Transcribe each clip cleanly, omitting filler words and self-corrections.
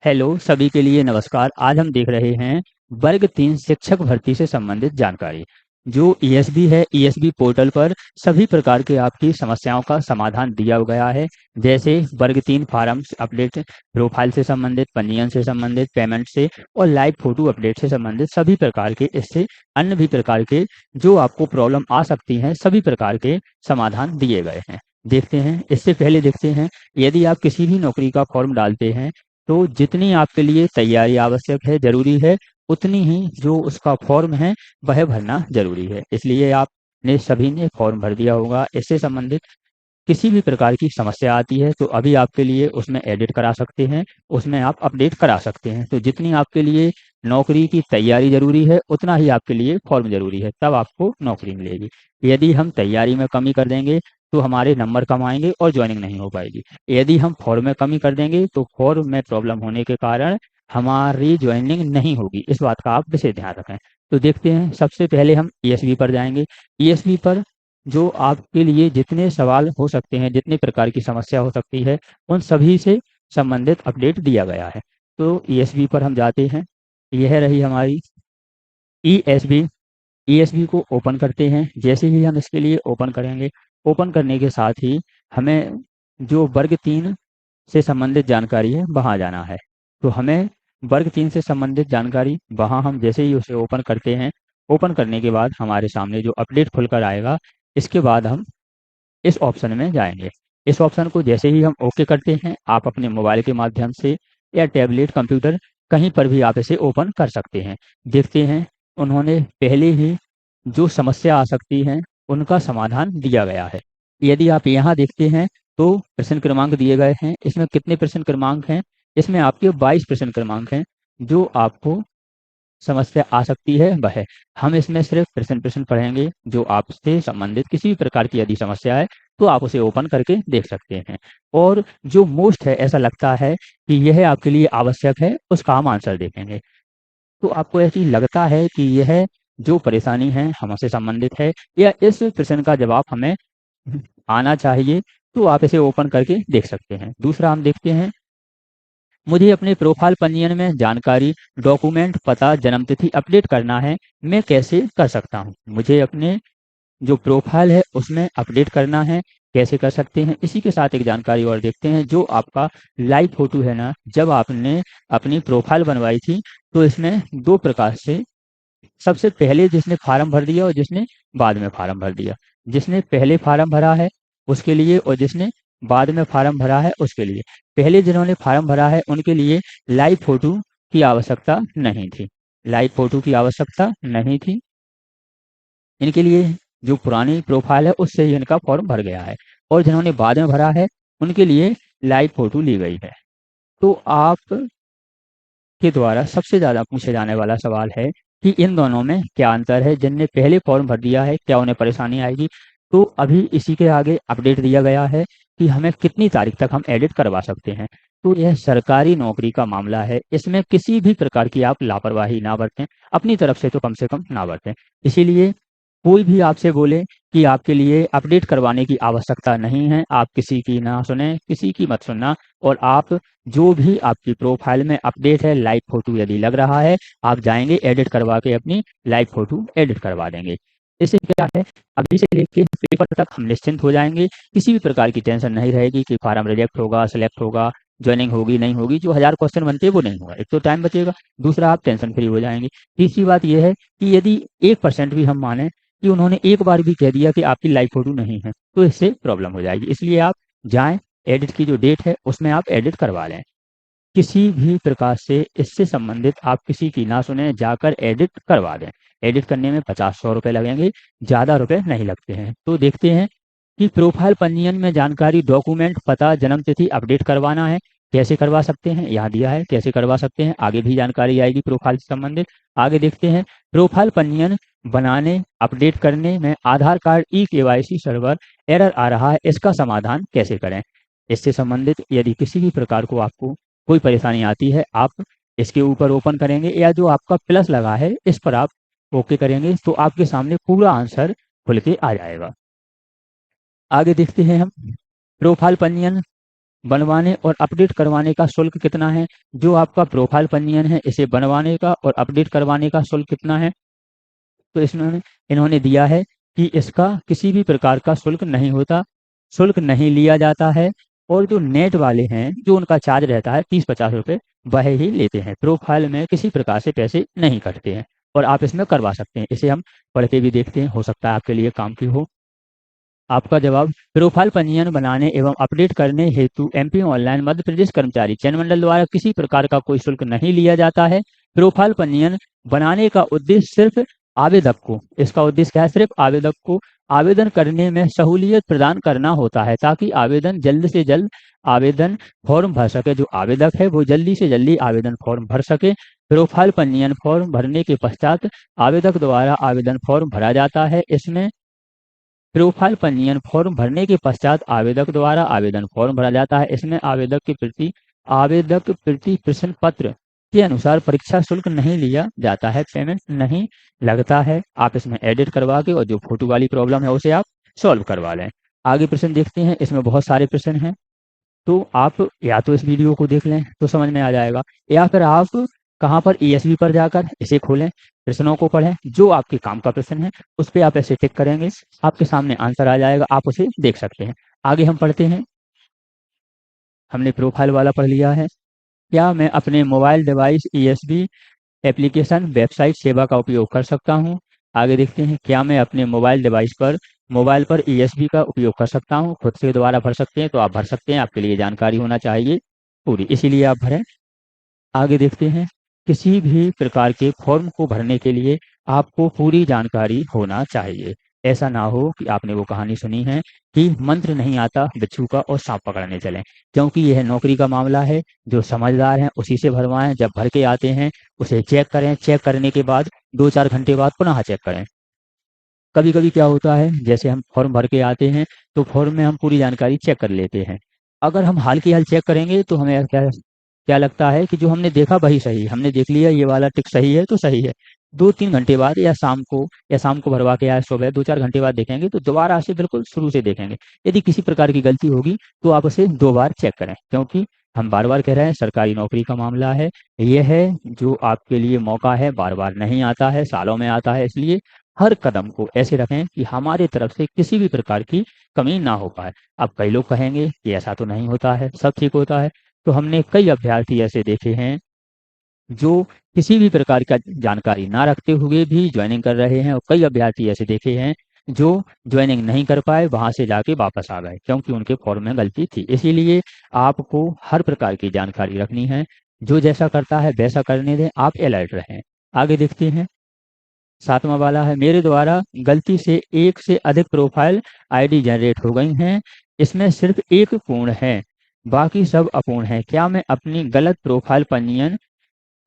Hello सभी के लिए नमस्कार। आज हम देख रहे हैं वर्ग 3 शिक्षक भर्ती से संबंधित जानकारी। जो ईएसबी है, ईएसबी पोर्टल पर सभी प्रकार के आपकी समस्याओं का समाधान दिया गया है। जैसे वर्ग 3 फॉर्म अपडेट, प्रोफाइल से संबंधित, पंजीयन से संबंधित, पेमेंट से और लाइव फोटो अपडेट से संबंधित सभी प्रकार के, इससे अन्य भी प्रकार के जो आपको प्रॉब्लम आ सकती हैं, सभी प्रकार के समाधान दिए गए हैं। देखते हैं। इससे पहले देखते हैं, यदि आप किसी भी नौकरी का फॉर्म डालते हैं तो जितनी आपके लिए तैयारी आवश्यक है, ज़रूरी है, उतनी ही जो उसका फॉर्म है वह भरना ज़रूरी है। इसलिए आपने सभी ने फॉर्म भर दिया होगा। इससे संबंधित किसी भी प्रकार की समस्या आती है तो अभी आपके लिए उसमें एडिट करा सकते हैं, उसमें आप अपडेट करा सकते हैं। तो जितनी आपके लिए नौकरी की तैयारी ज़रूरी है, उतना ही आपके लिए फॉर्म ज़रूरी है, तब आपको नौकरी मिलेगी। यदि हम तैयारी में कमी कर देंगे तो हमारे नंबर कम आएंगे और ज्वाइनिंग नहीं हो पाएगी। यदि हम फॉर्म में कमी कर देंगे तो फॉर्म में प्रॉब्लम होने के कारण हमारी ज्वाइनिंग नहीं होगी। इस बात का आप विशेष ध्यान रखें। तो देखते हैं, सबसे पहले हम ईएसबी पर जाएंगे। ईएसबी पर जो आपके लिए जितने सवाल हो सकते हैं, जितने प्रकार की समस्या हो सकती है, उन सभी से संबंधित अपडेट दिया गया है। तो ईएसबी पर हम जाते हैं। यह रही हमारी ईएसबी। ईएसबी को ओपन करते हैं। जैसे ही हम इसके लिए ओपन करेंगे, ओपन करने के साथ ही हमें जो वर्ग 3 से संबंधित जानकारी है वहाँ जाना है। तो हमें वर्ग 3 से संबंधित जानकारी वहाँ हम जैसे ही उसे ओपन करते हैं, ओपन करने के बाद हमारे सामने जो अपडेट खुलकर आएगा, इसके बाद हम इस ऑप्शन में जाएंगे। इस ऑप्शन को जैसे ही हम ओके करते हैं, आप अपने मोबाइल के माध्यम से या टैबलेट, कंप्यूटर, कहीं पर भी आप इसे ओपन कर सकते हैं। देखते हैं, उन्होंने पहले ही जो समस्या आ सकती है उनका समाधान दिया गया है। यदि आप यहाँ देखते हैं तो प्रश्न क्रमांक दिए गए हैं। इसमें कितने प्रश्न क्रमांक हैं? इसमें आपके 22 प्रश्न क्रमांक हैं। जो आपको समस्या आ सकती है वह है, हम इसमें सिर्फ प्रश्न प्रश्न पढ़ेंगे। जो आपसे संबंधित किसी भी प्रकार की यदि समस्या है तो आप उसे ओपन करके देख सकते हैं। और जो मोस्ट है, ऐसा लगता है कि यह आपके लिए आवश्यक है, उसका हम आंसर देखेंगे। तो आपको ऐसी लगता है कि यह जो परेशानी है हमसे संबंधित है या इस प्रश्न का जवाब हमें आना चाहिए, तो आप इसे ओपन करके देख सकते हैं। दूसरा हम देखते हैं, मुझे अपने प्रोफाइल पंजीयन में जानकारी, डॉक्यूमेंट, पता, जन्मतिथि अपडेट करना है, मैं कैसे कर सकता हूँ? मुझे अपने जो प्रोफाइल है उसमें अपडेट करना है, कैसे कर सकते हैं? इसी के साथ एक जानकारी और देखते हैं। जो आपका लाइव फोटो है ना, जब आपने अपनी प्रोफाइल बनवाई थी तो इसमें दो प्रकार से, सबसे पहले जिसने फार्म भर दिया और जिसने बाद में फार्म भर दिया। जिसने पहले फार्म भरा है उसके लिए और जिसने बाद में फार्म भरा है उसके लिए। पहले जिन्होंने फार्म भरा है उनके लिए लाइव फोटो की आवश्यकता नहीं थी। लाइव फोटो की आवश्यकता नहीं थी इनके लिए। जो पुरानी प्रोफाइल है उससे ही इनका फॉर्म भर गया है। और जिन्होंने बाद में भरा है उनके लिए लाइव फोटो ली गई है। तो आप के द्वारा सबसे ज़्यादा पूछे जाने वाला सवाल है कि इन दोनों में क्या अंतर है? जिनने पहले फॉर्म भर दिया है क्या उन्हें परेशानी आएगी? तो अभी इसी के आगे अपडेट दिया गया है कि हमें कितनी तारीख तक हम एडिट करवा सकते हैं। तो यह सरकारी नौकरी का मामला है, इसमें किसी भी प्रकार की आप लापरवाही ना बरतें, अपनी तरफ से तो कम से कम ना बरतें। इसीलिए कोई भी आपसे बोले कि आपके लिए अपडेट करवाने की आवश्यकता नहीं है, आप किसी की ना सुने, किसी की मत सुनना। और आप जो भी आपकी प्रोफाइल में अपडेट है, लाइव फोटो यदि लग रहा है, आप जाएंगे एडिट करवा के अपनी लाइव फोटो एडिट करवा देंगे। इससे क्या है, अभी से लेके पेपर तक हम निश्चिंत हो जाएंगे। किसी भी प्रकार की टेंशन नहीं रहेगी कि फार्म रिजेक्ट होगा, सिलेक्ट होगा, ज्वाइनिंग होगी नहीं होगी। जो 1000 क्वेश्चन बनते हैं वो नहीं होगा। एक तो टाइम बचेगा, दूसरा आप टेंशन फ्री हो जाएंगे। तीसरी बात यह है कि यदि 1% भी हम माने कि उन्होंने एक बार भी कह दिया कि आपकी लाइव फोटो नहीं है, तो इससे प्रॉब्लम हो जाएगी। इसलिए आप जाएं, एडिट की जो डेट है उसमें आप एडिट करवा लें। किसी भी प्रकार से इससे संबंधित आप किसी की ना सुने, जाकर एडिट करवा दें। एडिट करने में 50-100 रुपये लगेंगे, ज़्यादा रुपए नहीं लगते हैं। तो देखते हैं कि प्रोफाइल पंजीयन में जानकारी, डॉक्यूमेंट, पता, जन्म तिथि अपडेट करवाना है, कैसे करवा सकते हैं? यहाँ दिया है कैसे करवा सकते हैं। आगे भी जानकारी आएगी प्रोफाइल से संबंधित। आगे देखते हैं, प्रोफाइल पंजीयन बनाने, अपडेट करने में Aadhaar card e KYC server error आ रहा है, इसका समाधान कैसे करें? इससे संबंधित यदि किसी भी प्रकार को आपको कोई परेशानी आती है, आप इसके ऊपर ओपन करेंगे या जो आपका प्लस लगा है इस पर आप ओके करेंगे तो आपके सामने पूरा आंसर खुल के आ जाएगा। आगे देखते हैं हम, प्रोफाइल पंजीयन बनवाने और अपडेट करवाने का शुल्क कितना है। जो आपका प्रोफाइल पंजीयन है, इसे बनवाने का और अपडेट करवाने का शुल्क कितना है। तो इसमें इन्होंने दिया है कि इसका किसी भी प्रकार का शुल्क नहीं होता, शुल्क नहीं लिया जाता है। और जो नेट वाले हैं, जो उनका चार्ज रहता है 30-50 रुपये, वह ही लेते हैं। प्रोफाइल में किसी प्रकार से पैसे नहीं कटते हैं और आप इसमें करवा सकते हैं। इसे हम पढ़ के भी देखते हैं, हो सकता है आपके लिए काम की हो। आपका जवाब, प्रोफाइल पंजीयन बनाने एवं अपडेट करने हेतु एमपी ऑनलाइन मध्य प्रदेश कर्मचारी चयन मंडल द्वारा किसी प्रकार का कोई शुल्क नहीं लिया जाता है। प्रोफाइल पंजीयन बनाने का उद्देश्य सिर्फ आवेदक को, इसका उद्देश्य क्या है, सिर्फ आवेदक को आवेदन करने में सहूलियत प्रदान करना होता है, ताकि आवेदन जल्द से जल्द आवेदन फॉर्म भर सके। जो आवेदक है वो जल्दी से जल्दी आवेदन फॉर्म भर सके। प्रोफाइल पंजीयन फॉर्म भरने के पश्चात आवेदक द्वारा आवेदन फॉर्म भरा जाता है। इसमें प्रोफाइल पंजीयन फॉर्म भरने के पश्चात आवेदक द्वारा आवेदन फॉर्म भरा जाता है। इसमें आवेदक प्रति प्रश्न पत्र के अनुसार परीक्षा शुल्क नहीं लिया जाता है, पेमेंट नहीं लगता है। आप इसमें एडिट करवा के और जो फोटो वाली प्रॉब्लम है उसे आप सॉल्व करवा लें। आगे प्रश्न देखते हैं, इसमें बहुत सारे प्रश्न हैं। तो आप या तो इस वीडियो को देख लें तो समझ में आ जाएगा, या फिर आप कहाँ पर ईएसबी पर जाकर इसे खोलें, प्रश्नों को पढ़ें। जो आपके काम का प्रश्न है उस पर आप ऐसे टिक करेंगे, आपके सामने आंसर आ जाएगा, आप उसे देख सकते हैं। आगे हम पढ़ते हैं। हमने प्रोफाइल वाला पढ़ लिया है। क्या मैं अपने mobile device ESB application website सेवा का उपयोग कर सकता हूँ। आगे देखते हैं, क्या मैं अपने मोबाइल डिवाइस पर मोबाइल पर ईएसबी का उपयोग कर सकता हूँ। खुद से दोबारा भर सकते हैं तो आप भर सकते हैं, आपके लिए जानकारी होना चाहिए पूरी, इसीलिए आप भरें। आगे देखते हैं, किसी भी प्रकार के फॉर्म को भरने के लिए आपको पूरी जानकारी होना चाहिए। ऐसा ना हो कि आपने वो कहानी सुनी है कि मंत्र नहीं आता बिच्छू का और सांप पकड़ने चलें, क्योंकि यह नौकरी का मामला है। जो समझदार हैं उसी से भरवाएं। जब भर के आते हैं उसे चेक करें, चेक करने के बाद 2-4 घंटे बाद पुनः चेक करें। कभी कभी क्या होता है, जैसे हम फॉर्म भर के आते हैं तो फॉर्म में हम पूरी जानकारी चेक कर लेते हैं। अगर हम हाल की हाल चेक करेंगे तो हमें क्या क्या लगता है कि जो हमने देखा वही सही, हमने देख लिया ये वाला टिक सही है तो सही है। 2-3 घंटे बाद या शाम को भरवा के आए सुबह 2-4 घंटे बाद देखेंगे तो दोबारा से बिल्कुल शुरू से देखेंगे। यदि किसी प्रकार की गलती होगी तो आप उसे 2 बार चेक करें, क्योंकि हम बार बार कह रहे हैं सरकारी नौकरी का मामला है। यह है जो आपके लिए मौका है, बार बार नहीं आता है, सालों में आता है। इसलिए हर कदम को ऐसे रखें कि हमारे तरफ से किसी भी प्रकार की कमी ना हो पाए। अब कई लोग कहेंगे कि ऐसा तो नहीं होता है, सब ठीक होता है। तो हमने कई अभ्यर्थी ऐसे देखे हैं जो किसी भी प्रकार का जानकारी ना रखते हुए भी ज्वाइनिंग कर रहे हैं, और कई अभ्यर्थी ऐसे देखे हैं जो ज्वाइनिंग नहीं कर पाए, वहां से जाके वापस आ गए क्योंकि उनके फॉर्म में गलती थी। इसीलिए आपको हर प्रकार की जानकारी रखनी है। जो जैसा करता है वैसा करने दें, आप अलर्ट रहें। आगे देखते हैं, 7वां वाला है, मेरे द्वारा गलती से एक से अधिक प्रोफाइल आईडी जनरेट हो गई हैं, इसमें सिर्फ एक पूर्ण है, बाकी सब अपूर्ण है। क्या मैं अपनी गलत प्रोफाइल पंजीयन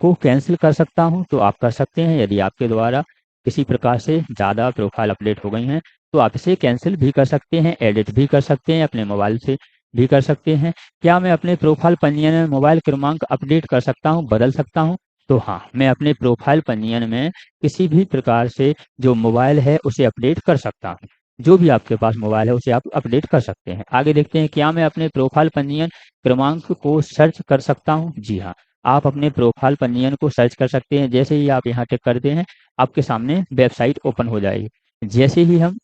को कैंसिल कर सकता हूं। तो आप कर सकते हैं। यदि आपके द्वारा किसी प्रकार से ज़्यादा प्रोफाइल अपडेट हो गई हैं तो आप इसे कैंसिल भी कर सकते हैं, एडिट भी कर सकते हैं, अपने मोबाइल से भी कर सकते हैं। क्या मैं अपने प्रोफाइल पंजीयन में मोबाइल क्रमांक अपडेट कर सकता हूं, बदल सकता हूं। तो हाँ, मैं अपने प्रोफाइल पंजीयन में किसी भी प्रकार से जो मोबाइल है उसे अपडेट कर सकता हूँ। जो भी आपके पास मोबाइल है उसे आप अपडेट कर सकते हैं। आगे देखते हैं, क्या मैं अपने प्रोफाइल पंजीयन क्रमांक को सर्च कर सकता हूँ। जी हाँ, आप अपने प्रोफाइल पंजीयन को सर्च कर सकते हैं। जैसे ही आप यहाँ टिक करते हैं आपके सामने वेबसाइट ओपन हो जाएगी। जैसे ही हम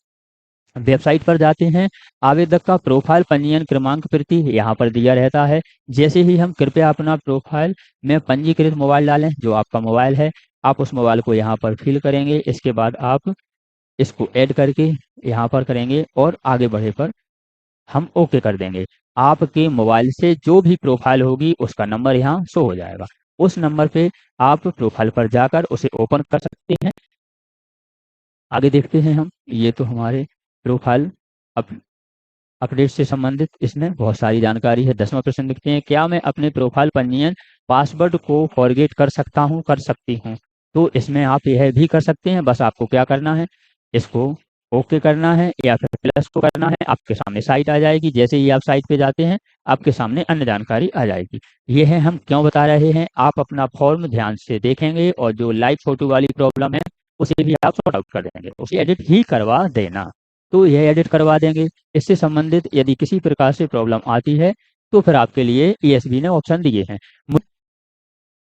वेबसाइट पर जाते हैं, आवेदक का प्रोफाइल पंजीयन क्रमांक प्रति यहाँ पर दिया रहता है। जैसे ही हम कृपया अपना प्रोफाइल में पंजीकृत मोबाइल डालें, जो आपका मोबाइल है, आप उस मोबाइल को यहाँ पर फिल करेंगे। इसके बाद आप इसको ऐड करके यहाँ पर करेंगे और आगे बढ़े पर हम ओके कर देंगे। आपके मोबाइल से जो भी प्रोफाइल होगी उसका नंबर यहाँ शो हो जाएगा। उस नंबर पे आप प्रोफाइल पर जाकर उसे ओपन कर सकते हैं। आगे देखते हैं हम, ये तो हमारे प्रोफाइल अप, अपडेट से संबंधित इसमें बहुत सारी जानकारी है। 10वां प्रश्न लिखते हैं, क्या मैं अपने प्रोफाइल पंजीयन पासवर्ड को फॉरगेट कर सकता हूँ, कर सकती हूँ। तो इसमें आप यह भी कर सकते हैं। बस आपको क्या करना है, इसको ओके करना है या फिर प्लस को करना है। आपके सामने साइट आ जाएगी। जैसे ही आप साइट पे जाते हैं आपके सामने अन्य जानकारी आ जाएगी। ये है हम क्यों बता रहे हैं, आप अपना फॉर्म ध्यान से देखेंगे और जो लाइव फोटो वाली प्रॉब्लम है उसे भी आप सॉर्ट आउट कर देंगे, उसे एडिट ही करवा देना। तो यह एडिट करवा देंगे। इससे संबंधित यदि किसी प्रकार से प्रॉब्लम आती है तो फिर आपके लिए ईएसबी ने ऑप्शन दिए हैं।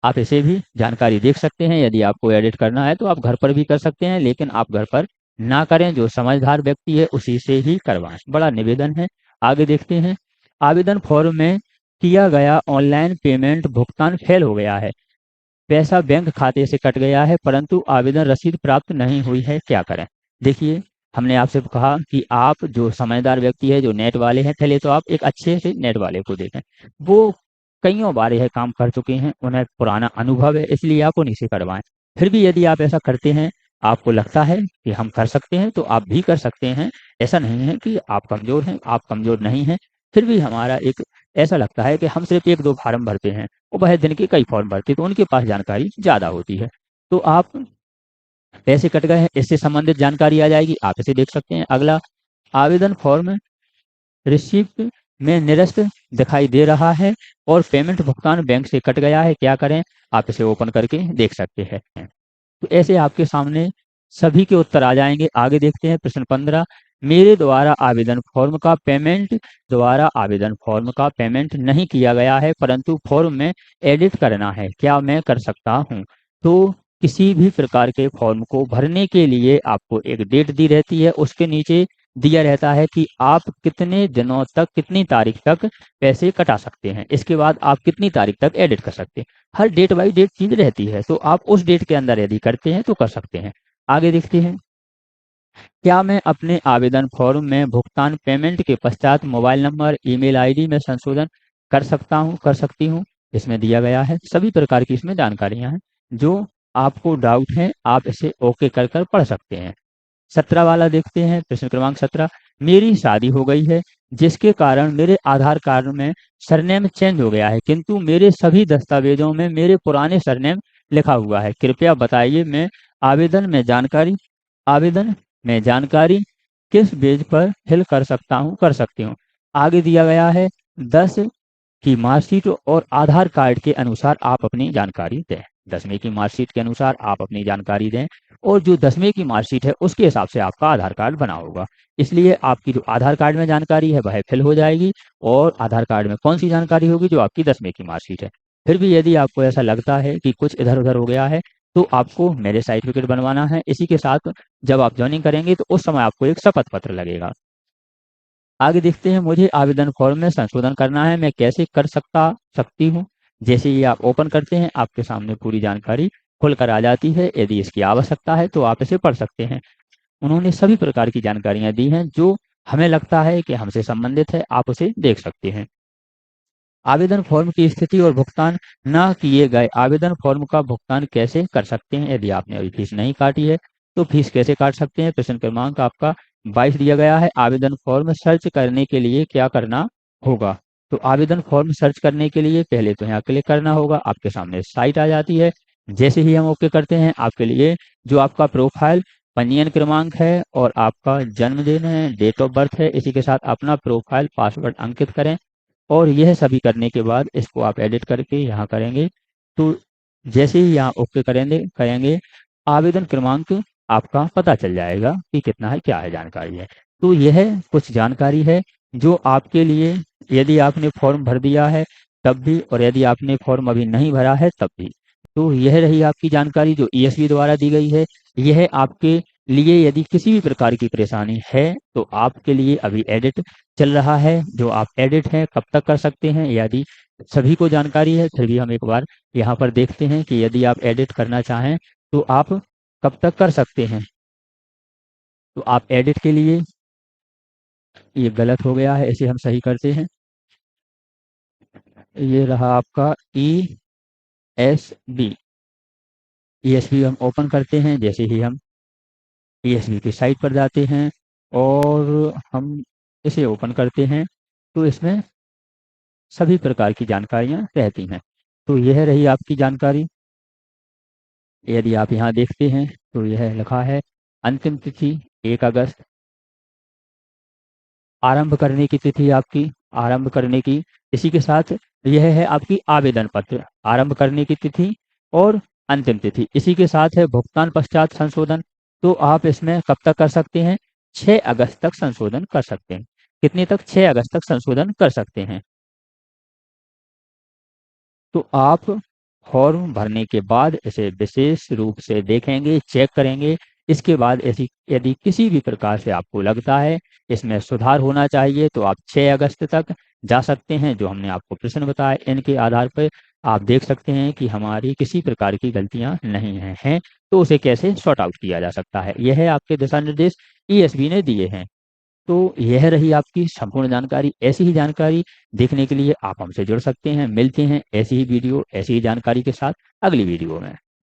आप इसे भी जानकारी देख सकते हैं। यदि आपको एडिट करना है तो आप घर पर भी कर सकते हैं, लेकिन आप घर पर ना करें, जो समझदार व्यक्ति है उसी से ही करवाएं, बड़ा निवेदन है। आगे देखते हैं। आवेदन फॉर्म में किया गया ऑनलाइन पेमेंट भुगतान फेल हो गया है। पैसा बैंक खाते से कट गया है परंतु आवेदन रसीद प्राप्त नहीं हुई है, क्या करें? देखिए, हमने आपसे कहा कि आप जो समझदार व्यक्ति है, जो नेट वाले हैं, पहले तो आप एक अच्छे से नेट वाले को देखें। वो कईयों बार यह काम कर चुके हैं, उन्हें पुराना अनुभव है, इसलिए आप उन्हीं से करवाएं। फिर भी यदि आप ऐसा करते हैं, आपको लगता है कि हम कर सकते हैं, तो आप भी कर सकते हैं। ऐसा नहीं है कि आप कमजोर हैं, आप कमजोर नहीं हैं। फिर भी हमारा एक ऐसा लगता है कि हम सिर्फ एक दो फार्म भरते हैं, वो वह दिन के कई फॉर्म भरते, तो उनके पास जानकारी ज़्यादा होती है। तो आप पैसे कट गए हैं, इससे संबंधित जानकारी आ जाएगी, आप इसे देख सकते हैं। अगला, आवेदन फॉर्म रिसिप्ट में निरस्त दिखाई दे रहा है और पेमेंट भुगतान बैंक से कट गया है, क्या करें? आप इसे ओपन करके देख सकते हैं। तो ऐसे आपके सामने सभी के उत्तर आ जाएंगे। आगे देखते हैं प्रश्न 15। मेरे द्वारा आवेदन फॉर्म का पेमेंट नहीं किया गया है परंतु फॉर्म में एडिट करना है, क्या मैं कर सकता हूँ? तो किसी भी प्रकार के फॉर्म को भरने के लिए आपको एक डेट दी रहती है, उसके नीचे दिया रहता है कि आप कितने दिनों तक, कितनी तारीख तक पैसे कटा सकते हैं, इसके बाद आप कितनी तारीख तक एडिट कर सकते हैं। हर डेट बाई डेट चीज रहती है, तो आप उस डेट के अंदर यदि करते हैं तो कर सकते हैं। आगे देखते हैं। क्या मैं अपने आवेदन फॉर्म में भुगतान पेमेंट के पश्चात मोबाइल नंबर, ईमेल आईडी में संशोधन कर सकता हूँ, कर सकती हूँ? इसमें दिया गया है, सभी प्रकार की इसमें जानकारियां हैं। जो आपको डाउट है आप इसे ओके कर कर पढ़ सकते हैं। 17 वाला देखते हैं, प्रश्न क्रमांक 17। मेरी शादी हो गई है जिसके कारण मेरे आधार कार्ड में सरनेम चेंज हो गया है किंतु मेरे सभी दस्तावेजों में मेरे पुराने सरनेम लिखा हुआ है, कृपया बताइए मैं आवेदन में जानकारी आवेदन में जानकारी किस पेज पर फिल कर सकता हूँ, कर सकती हूँ? आगे दिया गया है 10 की मार्कशीट और आधार कार्ड के अनुसार आप अपनी जानकारी दें। 10वीं की मार्कशीट के अनुसार आप अपनी जानकारी दें और जो 10वीं की मार्कशीट है उसके हिसाब से आपका आधार कार्ड बना होगा। इसलिए आपकी जो आधार कार्ड में जानकारी है वह फिल हो जाएगी और आधार कार्ड में कौन सी जानकारी होगी? जो आपकी 10वीं की मार्कशीट है। फिर भी यदि आपको ऐसा लगता है कि कुछ इधर उधर हो गया है तो आपको मेरे सर्टिफिकेट बनवाना है। इसी के साथ जब आप ज्वाइनिंग करेंगे तो उस समय आपको एक शपथ पत्र लगेगा। आगे देखते हैं। मुझे आवेदन फॉर्म में संशोधन करना है, मैं कैसे कर सकती हूँ? जैसे ही आप ओपन करते हैं आपके सामने पूरी जानकारी खुलकर आ जाती है। यदि इसकी आवश्यकता है तो आप इसे पढ़ सकते हैं। उन्होंने सभी प्रकार की जानकारियां दी हैं, जो हमें लगता है कि हमसे संबंधित है, आप उसे देख सकते हैं। आवेदन फॉर्म की स्थिति और भुगतान न किए गए आवेदन फॉर्म का भुगतान कैसे कर सकते हैं? यदि आपने अभी फीस नहीं काटी है तो फीस कैसे काट सकते हैं? प्रश्न क्रमांक आपका 22 दिया गया है। आवेदन फॉर्म सर्च करने के लिए क्या करना होगा? तो आवेदन फॉर्म सर्च करने के लिए पहले तो यहाँ क्लिक करना होगा, आपके सामने साइट आ जाती है। जैसे ही हम ओके करते हैं आपके लिए जो आपका प्रोफाइल पंजीयन क्रमांक है और आपका जन्मदिन है, डेट ऑफ बर्थ है, इसी के साथ अपना प्रोफाइल पासवर्ड अंकित करें और यह सभी करने के बाद इसको आप एडिट करके यहाँ करेंगे। तो जैसे ही यहाँ ओके करेंगे करेंगे आवेदन क्रमांक आपका पता चल जाएगा कि कितना है, क्या है, जानकारी है। तो यह कुछ जानकारी है जो आपके लिए, यदि आपने फॉर्म भर दिया है तब भी और यदि आपने फॉर्म अभी नहीं भरा है तब भी। तो यह रही आपकी जानकारी जो ईएसबी द्वारा दी गई है। यह आपके लिए यदि किसी भी प्रकार की परेशानी है तो आपके लिए अभी एडिट चल रहा है। जो आप एडिट है कब तक कर सकते हैं, यदि सभी को जानकारी है फिर भी हम एक बार यहाँ पर देखते हैं कि यदि आप एडिट करना चाहें तो आप कब तक कर सकते हैं। तो आप एडिट के लिए, ये गलत हो गया है, इसे हम सही करते हैं। ये रहा आपका ESB। ESB हम ओपन करते हैं। जैसे ही हम ESB की साइट पर जाते हैं और हम इसे ओपन करते हैं तो इसमें सभी प्रकार की जानकारियां रहती हैं। तो यह रही आपकी जानकारी। यदि आप यहाँ देखते हैं तो यह लिखा है अंतिम तिथि 1 अगस्त, आरंभ करने की तिथि आपकी, आरंभ करने की, इसी के साथ यह है आपकी आवेदन पत्र, आरंभ करने की तिथि और अंतिम तिथि, इसी के साथ है भुगतान पश्चात संशोधन। तो आप इसमें कब तक कर सकते हैं? 6 अगस्त तक संशोधन कर सकते हैं। कितने तक? 6 अगस्त तक संशोधन कर सकते हैं। तो आप फॉर्म भरने के बाद इसे विशेष रूप से देखेंगे, चेक करेंगे। इसके बाद ऐसी यदि किसी भी प्रकार से आपको लगता है इसमें सुधार होना चाहिए तो आप 6 अगस्त तक जा सकते हैं। जो हमने आपको प्रश्न बताए इनके आधार पर आप देख सकते हैं कि हमारी किसी प्रकार की गलतियां नहीं हैं, तो उसे कैसे सॉर्ट आउट किया जा सकता है। यह है आपके दिशा निर्देश ईएसबी ने दिए हैं। तो यह रही आपकी संपूर्ण जानकारी। ऐसी ही जानकारी देखने के लिए आप हमसे जुड़ सकते हैं। मिलते हैं ऐसी ही वीडियो, ऐसी ही जानकारी के साथ अगली वीडियो में।